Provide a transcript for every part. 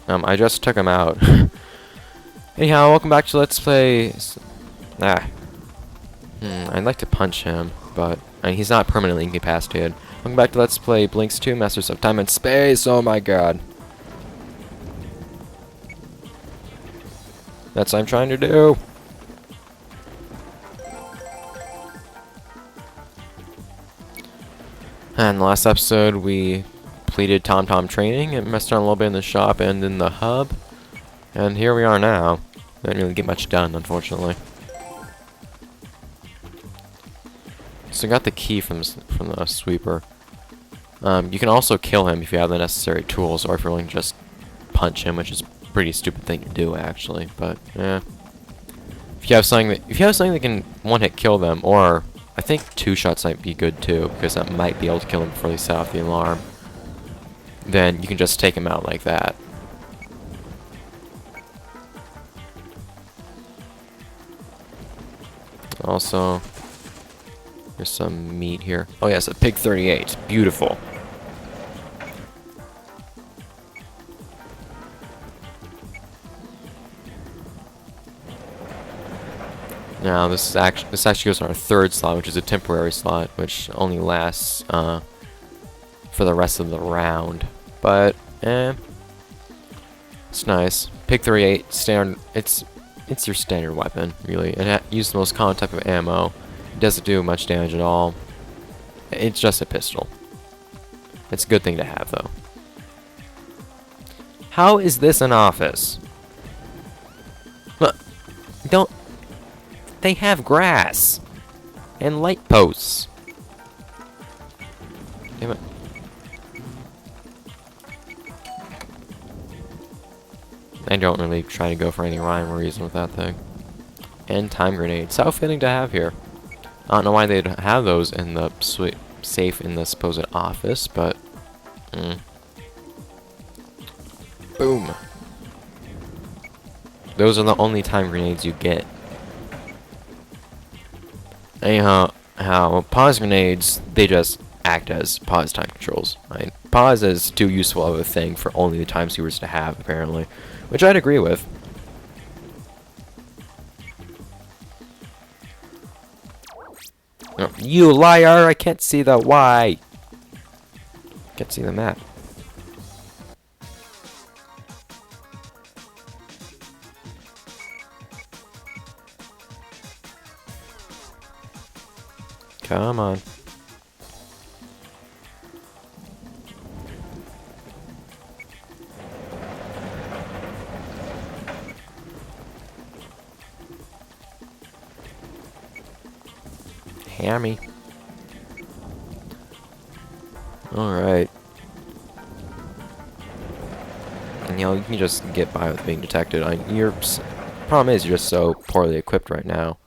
I just took him out. Anyhow, welcome back to Let's Play... I'd like to punch him, but he's not permanently incapacitated. Welcome back to Let's Play BLiNX 2, Masters of Time and Space. Oh my god. That's what I'm trying to do. And in the last episode, we completed TomTom training and messed around a little bit in the shop and in the hub. And here we are now. Didn't really get much done, unfortunately. So I got the key from the sweeper. You can also kill him if you have the necessary tools, or if you're willing to just punch him, which is a pretty stupid thing to do, actually. But yeah, if you have something that can one-hit kill them, or I think 2 shots might be good too, because that might be able to kill them before they set off the alarm. Then you can just take him out like that. Also, there's some meat here. Oh yes, a pig 38. Beautiful. Now this actually goes on our 3rd slot, which is a temporary slot, which only lasts for the rest of the round. But it's nice. Pig 38 standard. It's your standard weapon, really. It uses the most common type of ammo. It doesn't do much damage at all. It's just a pistol. It's a good thing to have, though. How is this an office? Look, don't. They have grass and light posts. Damn it. I don't really try to go for any rhyme or reason with that thing. And time grenades. How fitting to have here. I don't know why they'd have those in the safe in the supposed office, but... Boom. Those are the only time grenades you get. Anyhow, pause grenades, they just act as pause time controls. Right? Pause is too useful of a thing for only the time viewers to have, apparently. Which I'd agree with. Oh, you liar! I can't see the Y! Can't see the map. Come on. Hammy. Alright. And you can just get by with being detected. Your problem is you're just so poorly equipped right now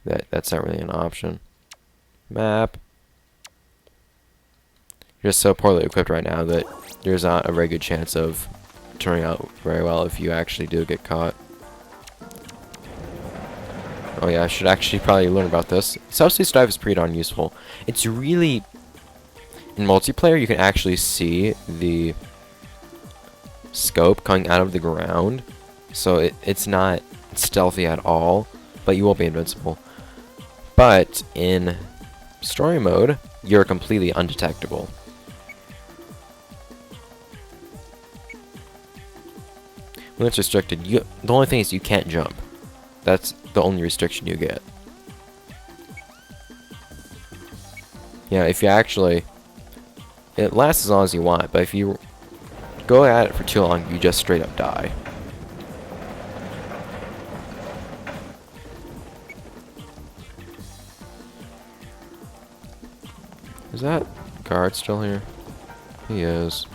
that that's not really an option. Map. You're just so poorly equipped right now that there's not a very good chance of turning out very well if you actually do get caught. Oh yeah, I should actually probably learn about this. Subspace dive is pretty darn useful. It's really... In multiplayer, you can actually see the scope coming out of the ground. So it's not stealthy at all, but you won't be invincible. But in story mode, you're completely undetectable. When it's restricted, the only thing is you can't jump. That's the only restriction you get. Yeah, if you actually... It lasts as long as you want, but if you go at it for too long, you just straight up die. Is that guard still here? He is.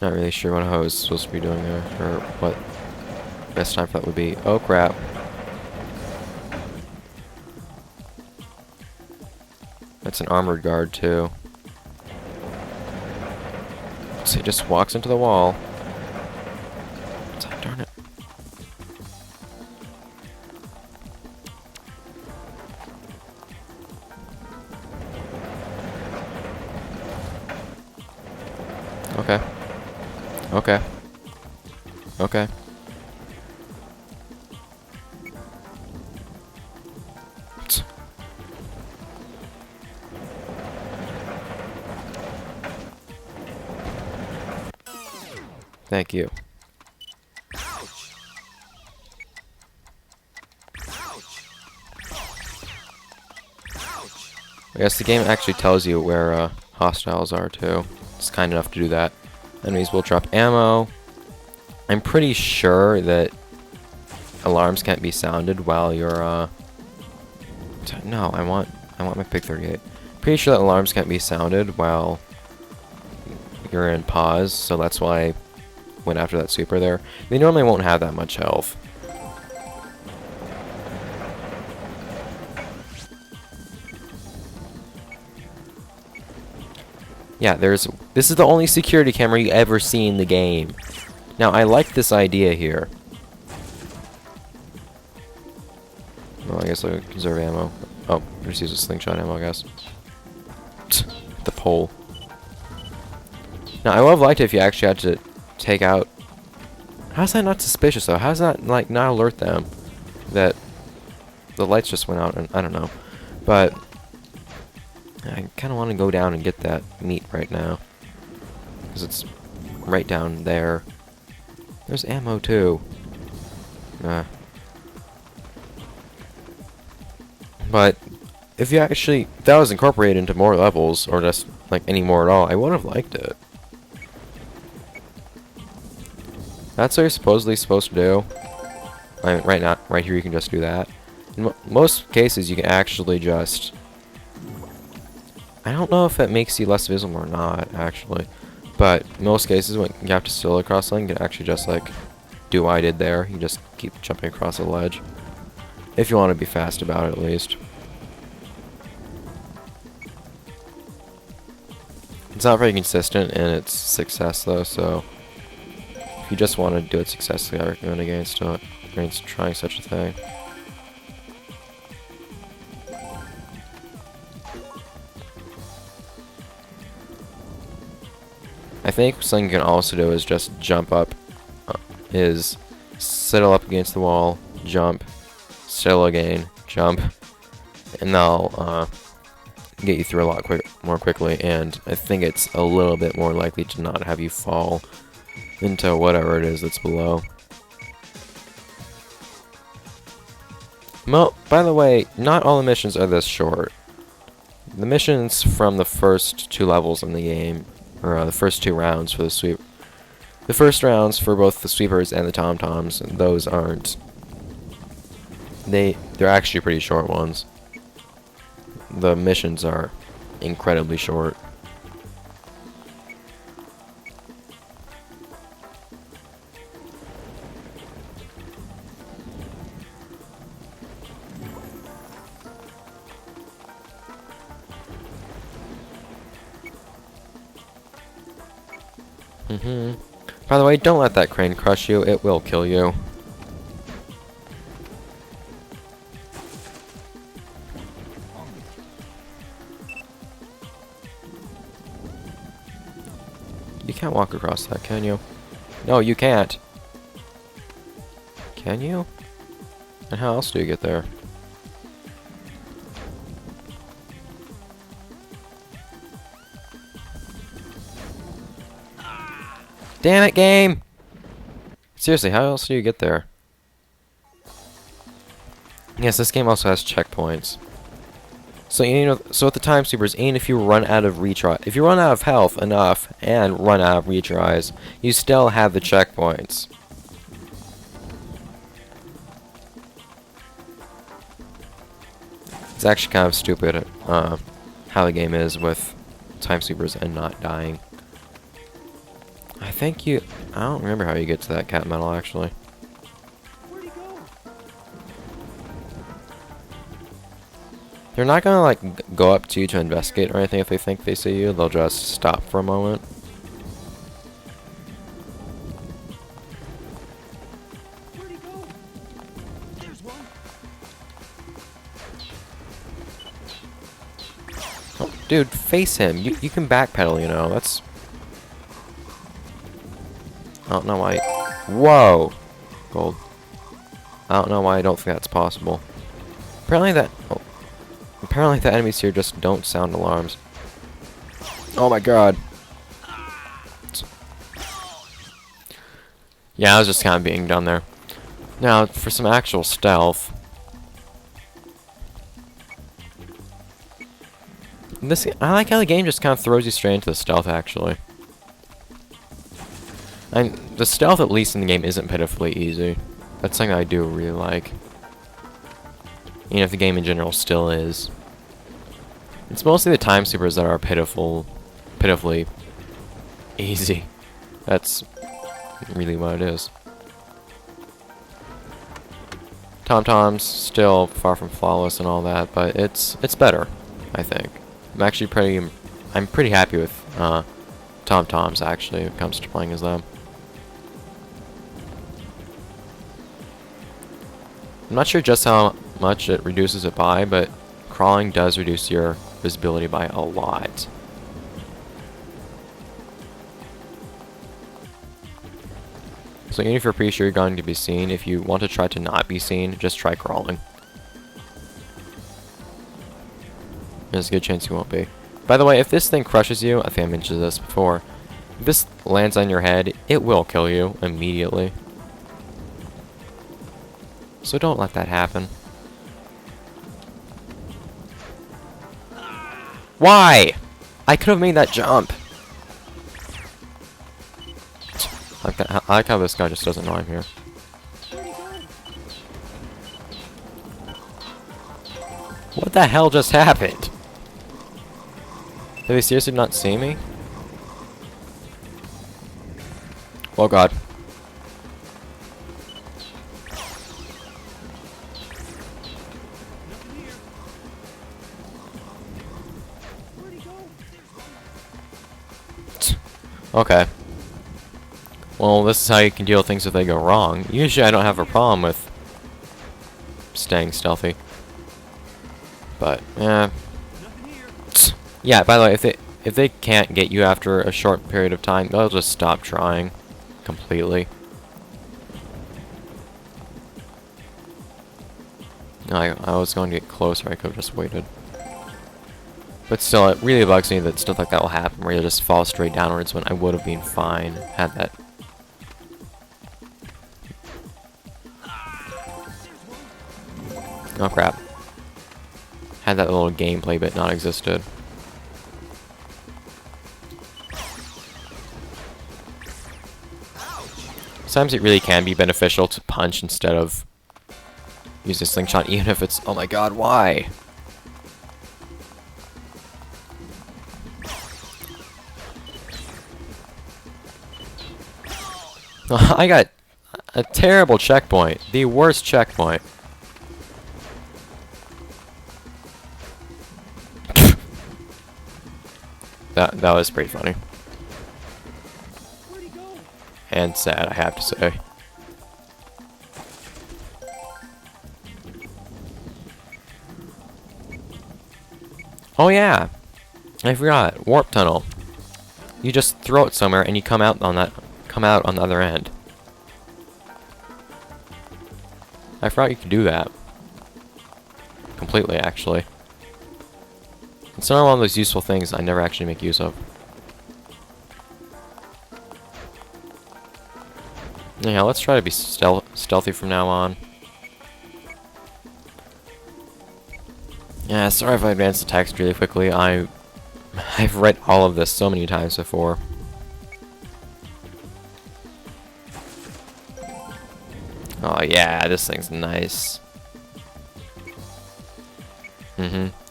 Not really sure what I was supposed to be doing there, or what best time for that would be. Oh crap. That's an armored guard too. So he just walks into the wall. Darn it. Okay. Okay. Okay. Thank you. I guess the game actually tells you where hostiles are too. It's kind enough to do that. Enemies will drop ammo. I'm pretty sure that alarms can't be sounded while you're no, I want my Pig 38. Pretty sure that alarms can't be sounded while you're in pause, so that's why I went after that sweeper there. They normally won't have that much health. Yeah, this is the only security camera you ever see in the game. Now, I like this idea here. Well, I guess I'll conserve ammo. Oh, just use a slingshot ammo, I guess. The pole. Now, I would have liked it if you actually had to take out... How's that not suspicious, though? How's that, like, not alert them that the lights just went out? And I don't know. But I kind of want to go down and get that meat right now. Because it's right down there. There's ammo, too. But if you actually... If that was incorporated into more levels, or just, like, any more at all, I would have liked it. That's what you're supposedly supposed to do. I mean, right here you can just do that. In most cases, you can actually just... I don't know if it makes you less visible or not, actually. But in most cases, when you have to still across something, you can actually just, like, do what I did there. You just keep jumping across the ledge. If you want to be fast about it, at least. It's not very consistent in its success, though, so... If you just want to do it successfully, I recommend against trying such a thing. I think something you can also do is just jump up, is settle up against the wall, jump, settle again, jump, and they'll get you through a lot more quickly, and I think it's a little bit more likely to not have you fall into whatever it is that's below. Well, by the way, not all the missions are this short. The missions from the first 2 levels in the game, or the first 2 rounds for the sweep. The first rounds for both the sweepers and the TomToms, those aren't... They're actually pretty short ones. The missions are incredibly short. By the way, don't let that crane crush you. It will kill you. You can't walk across that, can you? No, you can't. Can you? And how else do you get there? Damn it, game! Seriously, how else do you get there? Yes, this game also has checkpoints. So so with the time sweepers, even if you run out of retry, if you run out of health enough and run out of retries, you still have the checkpoints. It's actually kind of stupid how the game is with time sweepers and not dying. I don't remember how you get to that cat medal, actually. Where'd he go? They're not gonna, like, go up to you to investigate or anything if they think they see you. They'll just stop for a moment. Where'd he go? There's one. Oh, dude, face him. You can backpedal, you know. That's... I don't know why. Whoa! Gold. I don't know why I don't think that's possible. Apparently that... Oh. Apparently the enemies here just don't sound alarms. Oh my god. Yeah, I was just kind of being done there. Now, for some actual stealth... I like how the game just kind of throws you straight into the stealth, actually. And the stealth, at least in the game, isn't pitifully easy. That's something I do really like. Even if the game in general still is. It's mostly the time sweepers that are pitifully easy. That's really what it is. TomTom's still far from flawless and all that, but it's better, I think. I'm pretty happy with TomToms actually when it comes to playing as them. I'm not sure just how much it reduces it by, but crawling does reduce your visibility by a lot. So even if you're pretty sure you're going to be seen, if you want to try to not be seen, just try crawling. There's a good chance you won't be. By the way, if this thing crushes you, I think I mentioned this before, if this lands on your head, it will kill you immediately. So don't let that happen. Why? I could have made that jump. I like how this guy just doesn't know I'm here. What the hell just happened? Did they seriously not see me? Oh god. Okay. Well, this is how you can deal with things if they go wrong. Usually I don't have a problem with staying stealthy. But, yeah. Yeah, by the way, if they can't get you after a short period of time, they'll just stop trying completely. I was going to get closer, I could have just waited. But still, it really bugs me that stuff like that will happen, where you just fall straight downwards when I would have been fine had that. Oh crap. Had that little gameplay bit not existed. Sometimes it really can be beneficial to punch instead of use a slingshot, even if it's... Oh my god, why? I got a terrible checkpoint. The worst checkpoint. That was pretty funny. And sad, I have to say. Oh yeah, I forgot. Warp tunnel. You just throw it somewhere and you come out on the other end. I forgot you could do that. Completely, actually. It's another one of those useful things I never actually make use of. Yeah, let's try to be stealthy from now on. Yeah, sorry if I advance the text really quickly. I've read all of this so many times before. Oh yeah, this thing's nice.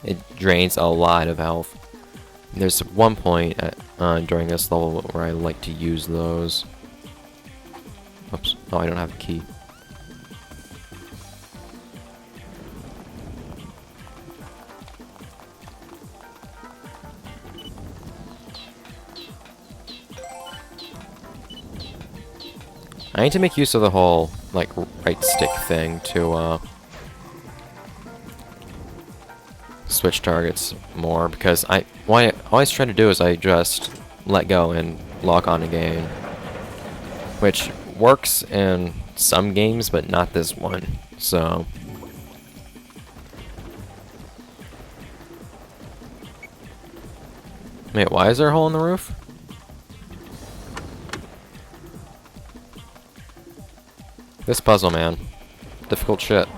It drains a lot of health. There's one point during this level where I like to use those. Oops. Oh, I don't have a key. I need to make use of the whole, like, right stick thing to, switch targets more, because what I always try to do is I just let go and lock on again. which works in some games, but not this one. So, wait, why is there a hole in the roof? This puzzle, man, difficult shit.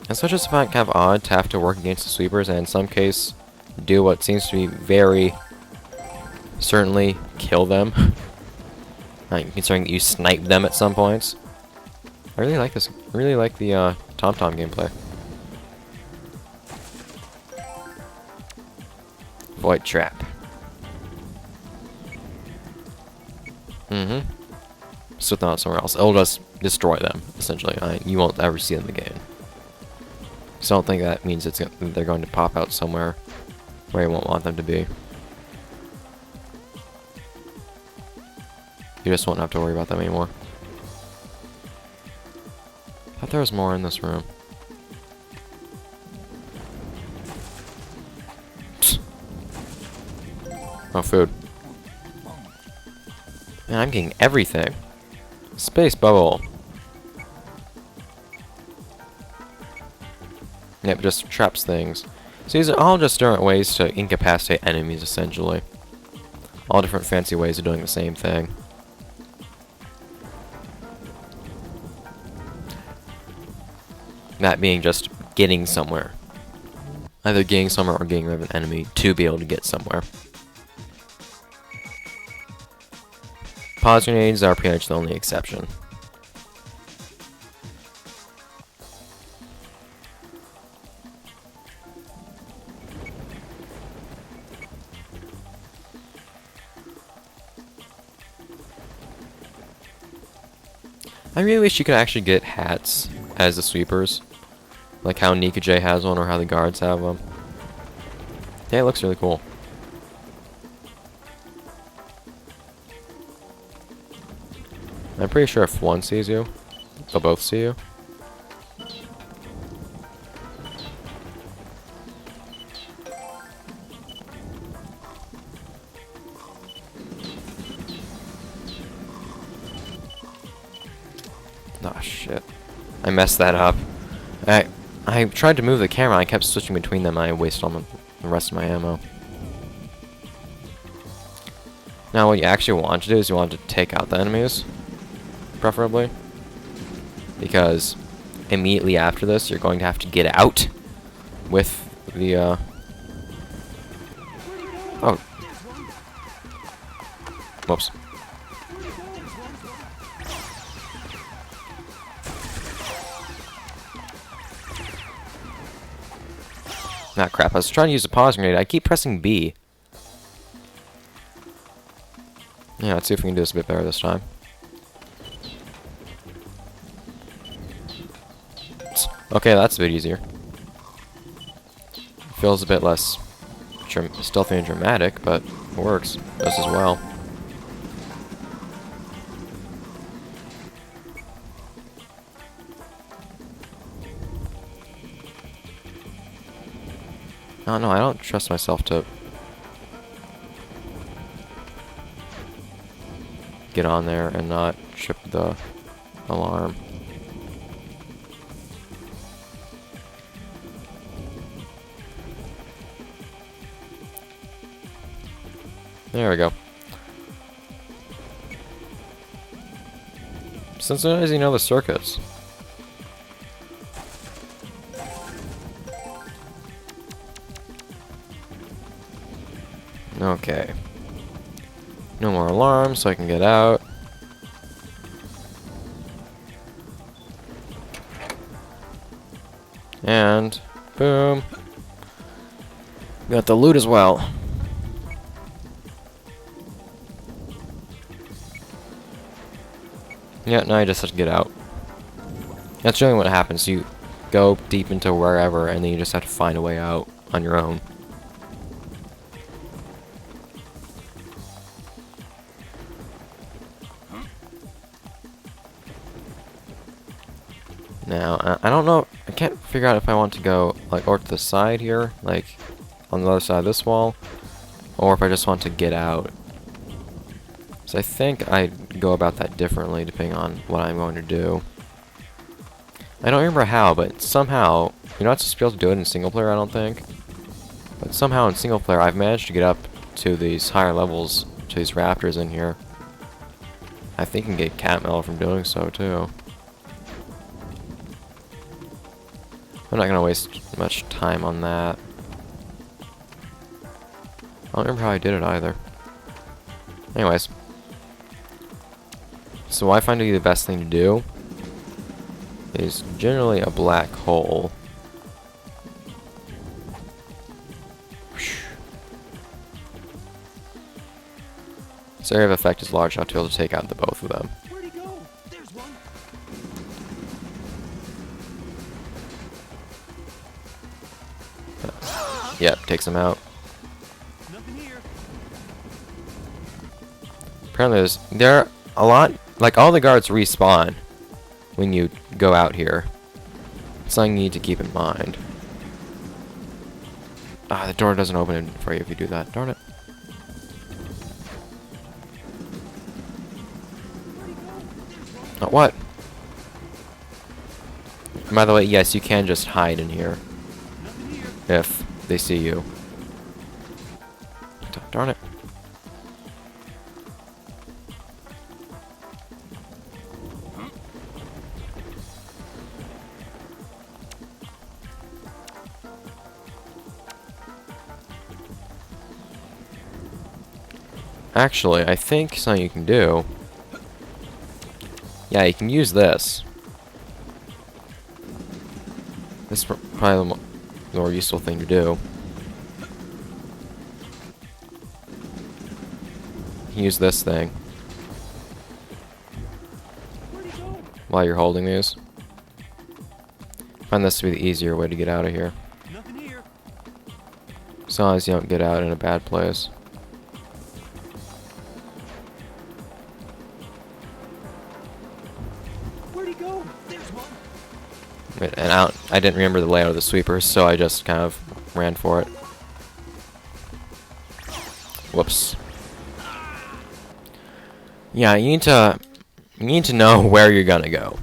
It's such just kind of odd to have to work against the sweepers, and in some case, do what seems to be very certainly kill them. Considering that you snipe them at some points. I really like this. I really like the TomTom gameplay. Void trap. Still not somewhere else. It'll just destroy them, essentially. You won't ever see them again. So I don't think that means they're going to pop out somewhere where you won't want them to be. You just won't have to worry about them anymore. I thought there was more in this room. Oh, food. Man, I'm getting everything. Space bubble. Yep, just traps things. So these are all just different ways to incapacitate enemies, essentially. All different fancy ways of doing the same thing. That being just getting somewhere. Either getting somewhere or getting rid of an enemy to be able to get somewhere. Pause grenades are pretty much the only exception. I really wish you could actually get hats as the sweepers. Like how Nika J has one or how the guards have them. Yeah, it looks really cool. I'm pretty sure if one sees you, they'll both see you. Oh shit. I messed that up. I tried to move the camera, I kept switching between them, and I wasted all the rest of my ammo. Now what you actually want to do is you want to take out the enemies, preferably. Because immediately after this, you're going to have to get out with the, oh. Whoops. Ah, crap. I was trying to use a pause grenade. I keep pressing B. Yeah, let's see if we can do this a bit better this time. Okay, that's a bit easier. Feels a bit less stealthy and dramatic, but it works just as well. Oh no, I don't trust myself to get on there and not trip the alarm. There we go. Since when does he know the circuits? Okay. No more alarms, so I can get out. And boom. Got the loot as well. Yeah, now I just have to get out. That's generally what happens. You go deep into wherever, and then you just have to find a way out on your own. Now, I don't know, I can't figure out if I want to go, like, over to the side here, like, on the other side of this wall, or if I just want to get out. So I think I go about that differently depending on what I'm going to do. I don't remember how, but somehow, you're not supposed to be able to do it in single player, I don't think. But somehow in single player, I've managed to get up to these higher levels, to these raptors in here. I think you can get cat metal from doing so, too. I'm not going to waste much time on that. I don't remember how I did it either. Anyways. So what I find to be the best thing to do is generally a black hole. This area of effect is large enough to be able to take out the both of them. Where'd he go? There's one. Yep, takes them out. Nothing here. Apparently there are a lot, like all the guards respawn when you go out here. It's something you need to keep in mind. Ah, the door doesn't open for you if you do that. Darn it. Oh, what? And by the way, yes, you can just hide in here Nothing here. if they see you. Darn it. Actually, I think something you can do. Yeah, you can use this. This is probably the more useful thing to do. You can use this thing Where'd he go? while you're holding these. I find this to be the easier way to get out of here. Nothing here. As long as you don't get out in a bad place. Where'd he go? There's one. And I didn't remember the layout of the sweepers, so I just kind of ran for it. Whoops. Yeah, you need to know where you're gonna go.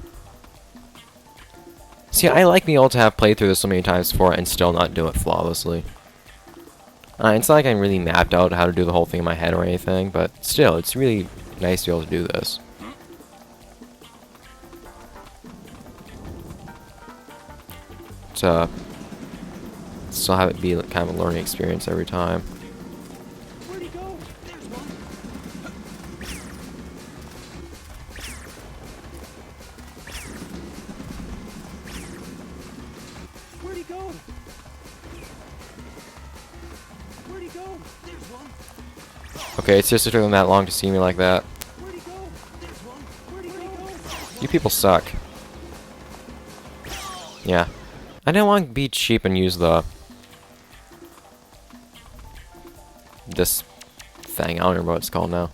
See, I like being able to have played through this so many times before and still not do it flawlessly. It's not like I'm really mapped out how to do the whole thing in my head or anything, but still, it's really nice to be able to do this. To still have it be kind of a learning experience every time. Where'd he go? There's one. Where'd he go? Where'd he go? There's one. Okay, it's just took them that long to see me like that. Where'd he go? There's one. Where'd he go? You people suck. Yeah. I didn't want to be cheap and use this thing. I don't remember what it's called now.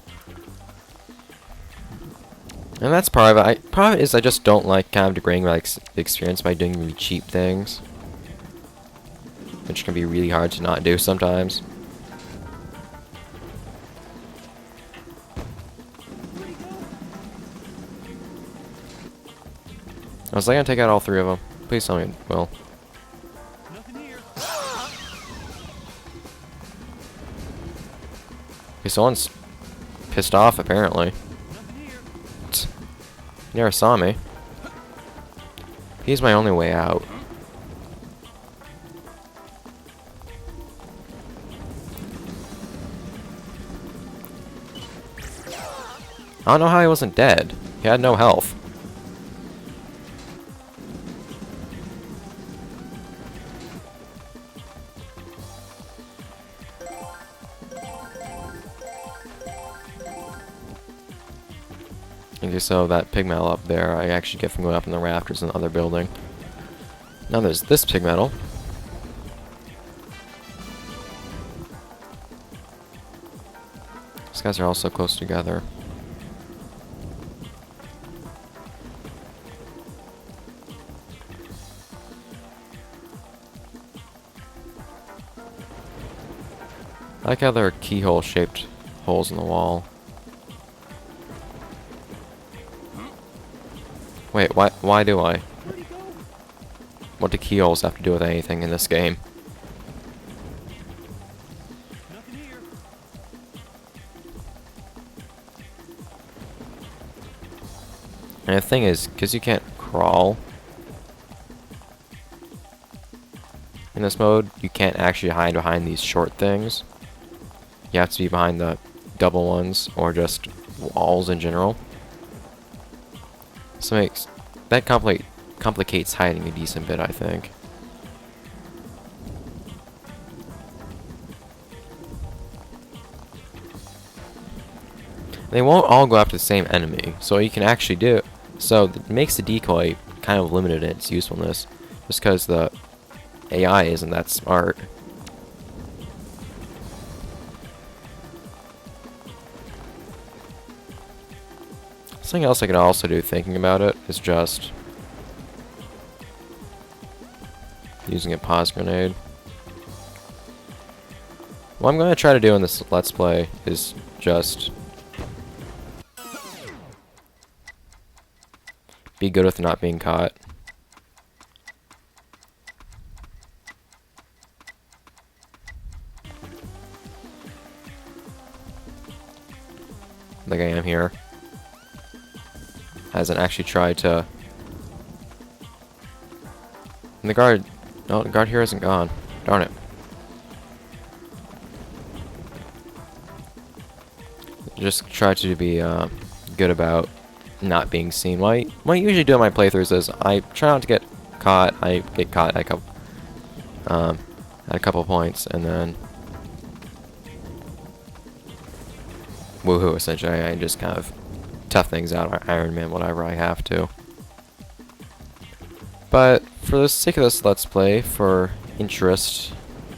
And that's part of it. Part of it is I just don't like kind of degrading my the experience by doing really cheap things, which can be really hard to not do sometimes. Where'd he go? Was I gonna take out all three of them? Please tell me it will. Nothing here. Okay, someone's pissed off apparently. Nothing here. He never saw me. He's my only way out. I don't know how he wasn't dead. He had no health. Okay, so that pig metal up there, I actually get from going up in the rafters in the other building. Now there's this pig metal. These guys are all so close together. I like how there are keyhole-shaped holes in the wall. Wait, why do I? Where'd he go? What do keyholes have to do with anything in this game? Nothing here. And the thing is, because you can't crawl in this mode, you can't actually hide behind these short things. You have to be behind the double ones, or just walls in general. So that complicates hiding a decent bit, I think. They won't all go after the same enemy, so you can actually do. So it makes the decoy kind of limited in its usefulness, just because the AI isn't that smart. Something else I could also do, thinking about it, is just using a pause grenade. What I'm going to try to do in this Let's Play is just be good with not being caught. Like I am here. Hasn't actually tried to. And the guard. No, the guard here isn't gone. Darn it. Just try to be good about not being seen. What I usually do in my playthroughs is I try not to get caught. I get caught at a couple points, and then woohoo! Essentially, I just kind of tough things out, Iron Man, whatever I have to. But for the sake of this Let's Play, for interest,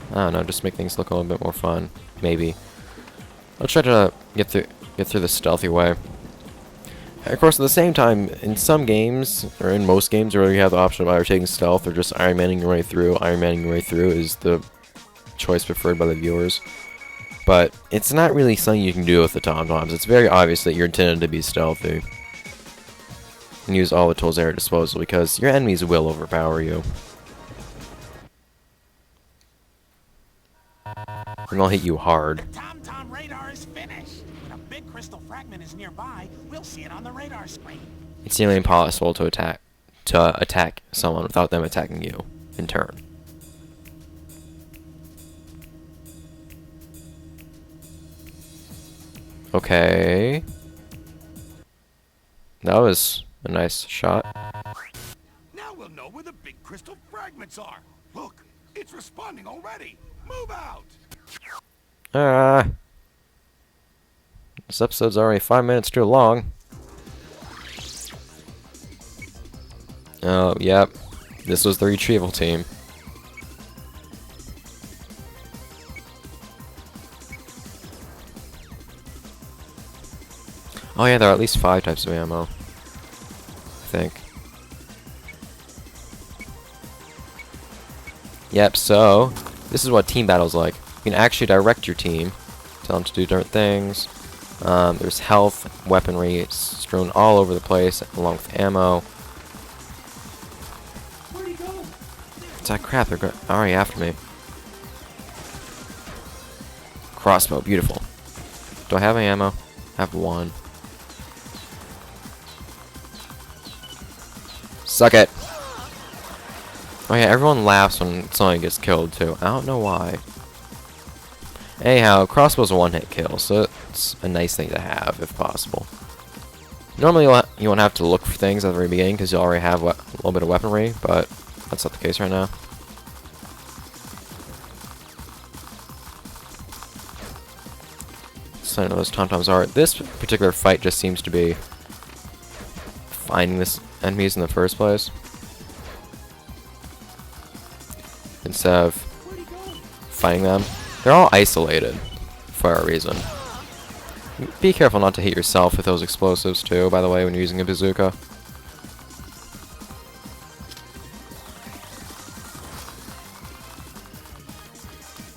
I don't know, just make things look a little bit more fun. Maybe I'll try to get through the stealthy way. And of course, at the same time, in some games, or in most games, where you have the option of either taking stealth or just Iron Manning your way through. Iron Manning your way through is the choice preferred by the viewers. But it's not really something you can do with the TomToms. It's very obvious that you're intended to be stealthy. And use all the tools at your disposal, because your enemies will overpower you. And they'll hit you hard. The TomTom radar is finished. When a big crystal fragment is nearby, we'll see it on the radar screen. It's nearly impossible to attack someone without them attacking you in turn. Okay. That was a nice shot. Now we'll know where the big crystal fragments are. Look, it's responding already. Move out. This episode's already 5 minutes too long. Oh, yep. This was the retrieval team. Oh yeah, there are at least 5 types of ammo. I think. Yep, so this is what team battle's like. You can actually direct your team, tell them to do different things. There's health, weaponry strewn all over the place, along with ammo. Where'd he go? It's that crap, they're already after me. Crossbow, beautiful. Do I have any ammo? I have 1. Suck it! Oh yeah, everyone laughs when someone gets killed too. I don't know why. Anyhow, crossbow's a one-hit kill, so it's a nice thing to have if possible. Normally you won't have to look for things at the very beginning because you already have a little bit of weaponry, but that's not the case right now. So I know those TomToms are. This particular fight just seems to be finding this enemies in the first place instead of fighting them. They're all isolated for a reason. Be careful not to hit yourself with those explosives too, by the way, when you're using a bazooka.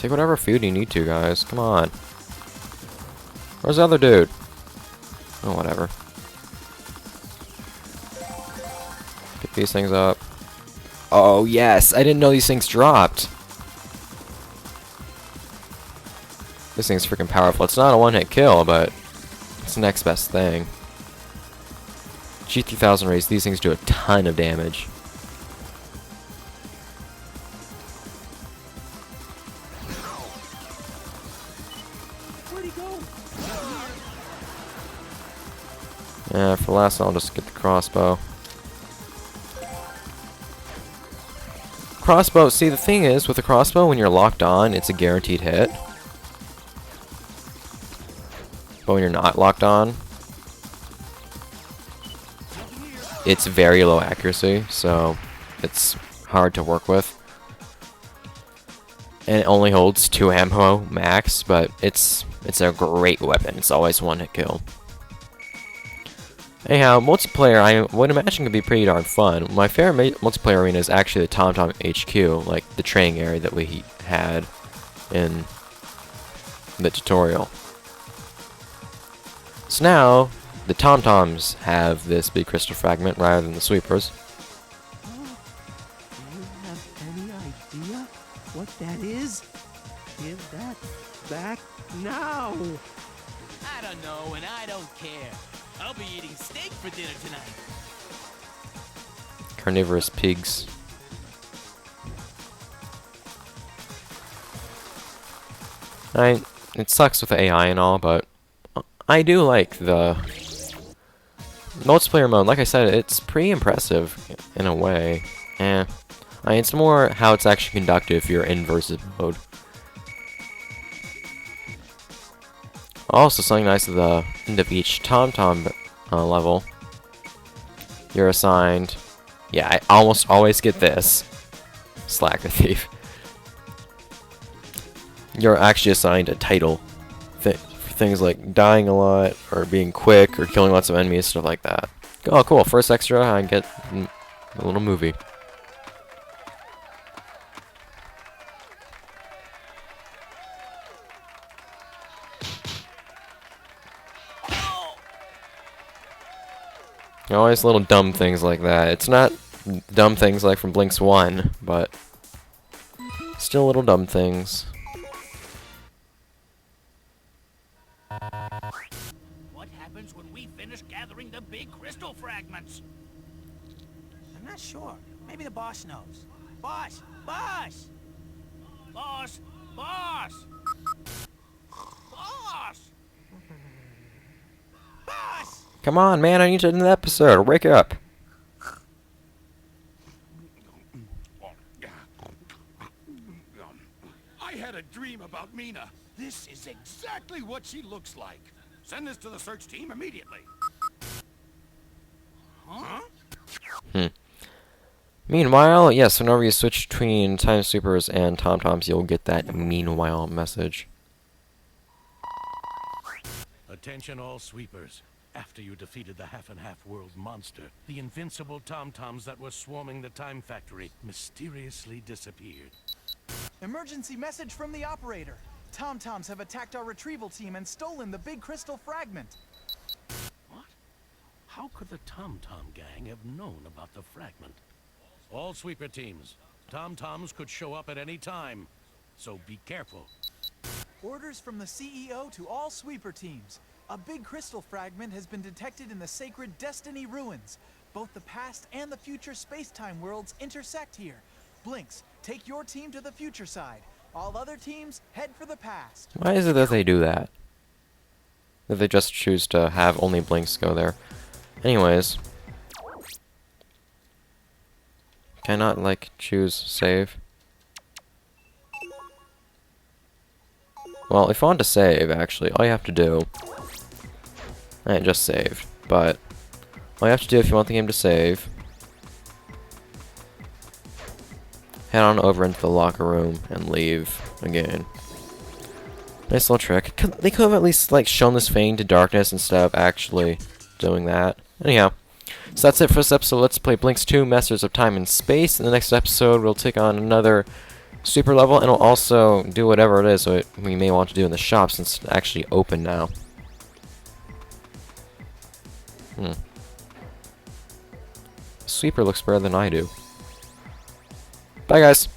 Take whatever food you need to, guys. Come on. Where's the other dude? Oh, whatever. Get these things up. Oh, yes! I didn't know these things dropped. This thing's freaking powerful. It's not a one-hit kill, but it's the next best thing. G3000 rays, these things do a ton of damage. Where'd he go? Yeah, for last I'll just get the crossbow. Crossbow, see the thing is, with the crossbow, when you're locked on, it's a guaranteed hit. But when you're not locked on, it's very low accuracy, so it's hard to work with. And it only holds 2 ammo max, but it's a great weapon. It's always one hit kill. Anyhow, multiplayer I would imagine could be pretty darn fun. My favorite multiplayer arena is actually the TomTom HQ, like the training area that we had in the tutorial. So now, the TomToms have this big crystal fragment rather than the sweepers. Do you have any idea what that is? Give that back now! I don't know, and I don't care. I'll be eating steak for dinner tonight. Carnivorous pigs. It sucks with the AI and all, but I do like the multiplayer mode. Like I said, it's pretty impressive in a way. It's more how it's actually conducted if you're in versus mode. Also, something nice at the end of each TomTom level, you're assigned. Yeah, I almost always get this. Slacker Thief. You're actually assigned a title. For things like dying a lot, or being quick, or killing lots of enemies, stuff like that. Oh, cool. First extra, I get a little movie. Always little dumb things like that. It's not dumb things like from BLiNX 1, but still little dumb things. What happens when we finish gathering the big crystal fragments? I'm not sure. Maybe the boss knows. Boss! Boss! Boss! Boss! Boss! Boss! Come on, man, I need to end the episode. Wake up. I had a dream about Mina. This is exactly what she looks like. Send this to the search team immediately. Huh? Meanwhile, yes, whenever you switch between Time Sweepers and TomToms, you'll get that meanwhile message. Attention all sweepers. After you defeated the half-and-half world monster, the invincible TomToms that were swarming the Time Factory mysteriously disappeared. Emergency message from the operator. TomToms have attacked our retrieval team and stolen the big crystal fragment. What? How could the TomTom gang have known about the fragment? All sweeper teams, TomToms could show up at any time, so be careful. Orders from the CEO to all sweeper teams. A big crystal fragment has been detected in the sacred Destiny ruins. Both the past and the future space-time worlds intersect here. BLiNX, take your team to the future side. All other teams, head for the past. Why is it that they do that? That they just choose to have only BLiNX go there? Anyways. Can I not, like, choose save? Well, if I want to save, actually, all you have to do... I just saved, but... all you have to do if you want the game to save... head on over into the locker room and leave again. Nice little trick. They could have at least, like, shown this fading to darkness instead of actually doing that. Anyhow. So that's it for this episode. Let's play BLiNX 2 Masters of Time and Space. In the next episode, we'll take on another Sweeper level, and it'll also do whatever it is we may want to do in the shop since it's actually open now. Sweeper looks better than I do. Bye, guys.